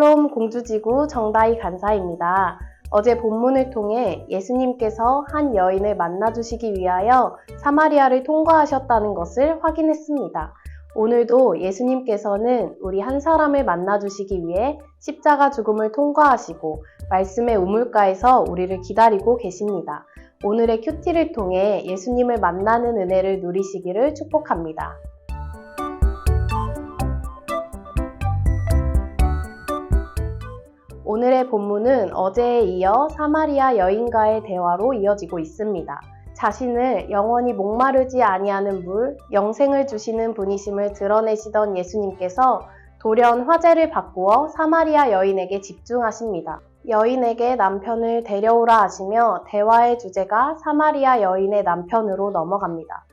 샬롬 공주지구 정다희 간사입니다. 어제 본문을 통해 예수님께서 한 여인을 만나주시기 위하여 사마리아를 통과하셨다는 것을 확인했습니다. 오늘도 예수님께서는 우리 한 사람을 만나주시기 위해 십자가 죽음을 통과하시고 말씀의 우물가에서 우리를 기다리고 계십니다. 오늘의 큐티를 통해 예수님을 만나는 은혜를 누리시기를 축복합니다. 오늘의 본문은 어제에 이어 사마리아 여인과의 대화로 이어지고 있습니다. 자신을 영원히 목마르지 아니하는 물, 영생을 주시는 분이심을 드러내시던 예수님께서 돌연 화제를 바꾸어 사마리아 여인에게 집중하십니다. 여인에게 남편을 데려오라 하시며 대화의 주제가 사마리아 여인의 남편으로 넘어갑니다.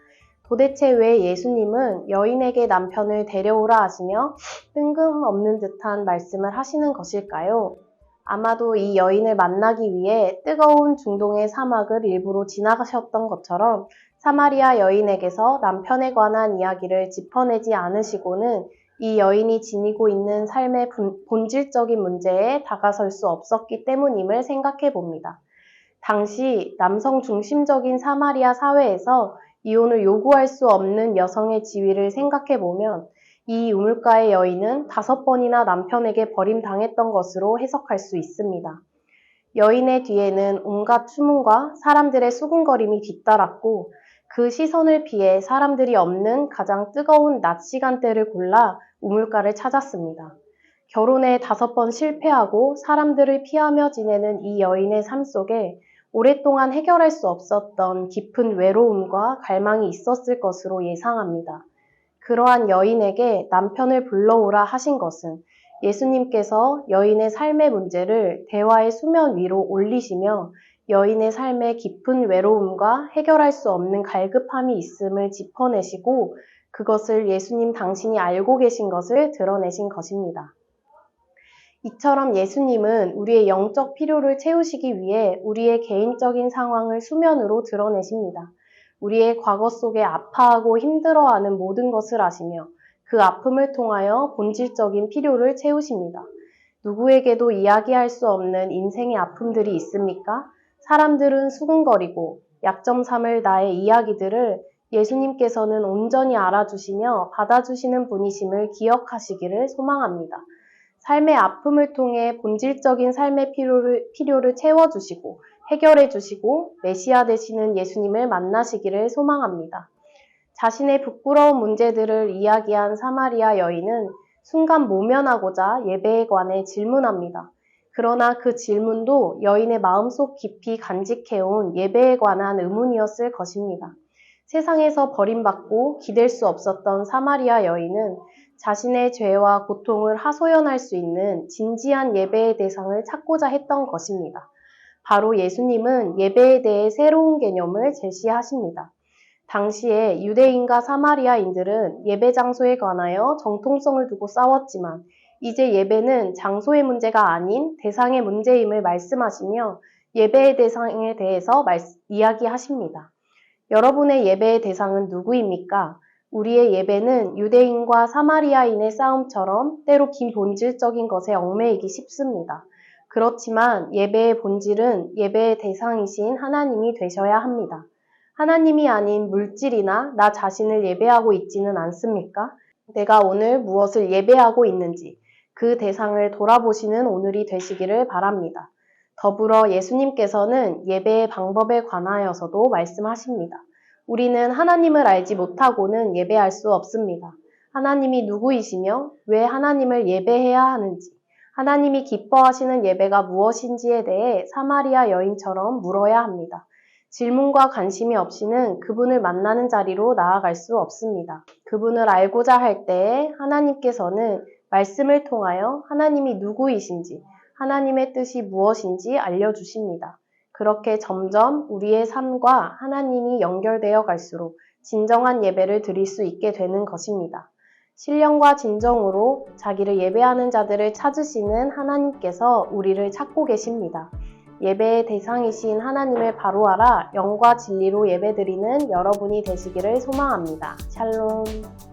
도대체 왜 예수님은 여인에게 남편을 데려오라 하시며 뜬금없는 듯한 말씀을 하시는 것일까요? 아마도 이 여인을 만나기 위해 뜨거운 중동의 사막을 일부러 지나가셨던 것처럼 사마리아 여인에게서 남편에 관한 이야기를 짚어내지 않으시고는 이 여인이 지니고 있는 삶의 본질적인 문제에 다가설 수 없었기 때문임을 생각해 봅니다. 당시 남성 중심적인 사마리아 사회에서 이혼을 요구할 수 없는 여성의 지위를 생각해 보면 이 우물가의 여인은 5번이나 남편에게 버림당했던 것으로 해석할 수 있습니다. 여인의 뒤에는 온갖 추문과 사람들의 수군거림이 뒤따랐고 그 시선을 피해 사람들이 없는 가장 뜨거운 낮 시간대를 골라 우물가를 찾았습니다. 결혼에 5번 실패하고 사람들을 피하며 지내는 이 여인의 삶 속에 오랫동안 해결할 수 없었던 깊은 외로움과 갈망이 있었을 것으로 예상합니다. 그러한 여인에게 남편을 불러오라 하신 것은 예수님께서 여인의 삶의 문제를 대화의 수면 위로 올리시며 여인의 삶의 깊은 외로움과 해결할 수 없는 갈급함이 있음을 짚어내시고 그것을 예수님 당신이 알고 계신 것을 드러내신 것입니다. 이처럼 예수님은 우리의 영적 필요를 채우시기 위해 우리의 개인적인 상황을 수면으로 드러내십니다. 우리의 과거 속에 아파하고 힘들어하는 모든 것을 아시며 그 아픔을 통하여 본질적인 필요를 채우십니다. 누구에게도 이야기할 수 없는 인생의 아픔들이 있습니까? 사람들은 수군거리고 약점 삼을 나의 이야기들을 예수님께서는 온전히 알아주시며 받아주시는 분이심을 기억하시기를 소망합니다. 삶의 아픔을 통해 본질적인 삶의 필요를 채워주시고 해결해 주시고 메시아 되시는 예수님을 만나시기를 소망합니다. 자신의 부끄러운 문제들을 이야기한 사마리아 여인은 순간 모면하고자 예배에 관해 질문합니다. 그러나 그 질문도 여인의 마음속 깊이 간직해온 예배에 관한 의문이었을 것입니다. 세상에서 버림받고 기댈 수 없었던 사마리아 여인은 자신의 죄와 고통을 하소연할 수 있는 진지한 예배의 대상을 찾고자 했던 것입니다. 바로 예수님은 예배에 대해 새로운 개념을 제시하십니다. 당시에 유대인과 사마리아인들은 예배 장소에 관하여 정통성을 두고 싸웠지만 이제 예배는 장소의 문제가 아닌 대상의 문제임을 말씀하시며 예배의 대상에 대해서 이야기하십니다. 여러분의 예배의 대상은 누구입니까? 우리의 예배는 유대인과 사마리아인의 싸움처럼 때로 비본질적인 것에 얽매이기 쉽습니다. 그렇지만 예배의 본질은 예배의 대상이신 하나님이 되셔야 합니다. 하나님이 아닌 물질이나 나 자신을 예배하고 있지는 않습니까? 내가 오늘 무엇을 예배하고 있는지 그 대상을 돌아보시는 오늘이 되시기를 바랍니다. 더불어 예수님께서는 예배의 방법에 관하여서도 말씀하십니다. 우리는 하나님을 알지 못하고는 예배할 수 없습니다. 하나님이 누구이시며 왜 하나님을 예배해야 하는지, 하나님이 기뻐하시는 예배가 무엇인지에 대해 사마리아 여인처럼 물어야 합니다. 질문과 관심이 없이는 그분을 만나는 자리로 나아갈 수 없습니다. 그분을 알고자 할 때에 하나님께서는 말씀을 통하여 하나님이 누구이신지, 하나님의 뜻이 무엇인지 알려주십니다. 그렇게 점점 우리의 삶과 하나님이 연결되어 갈수록 진정한 예배를 드릴 수 있게 되는 것입니다. 신령과 진정으로 자기를 예배하는 자들을 찾으시는 하나님께서 우리를 찾고 계십니다. 예배의 대상이신 하나님을 바로 알아 영과 진리로 예배드리는 여러분이 되시기를 소망합니다. 샬롬.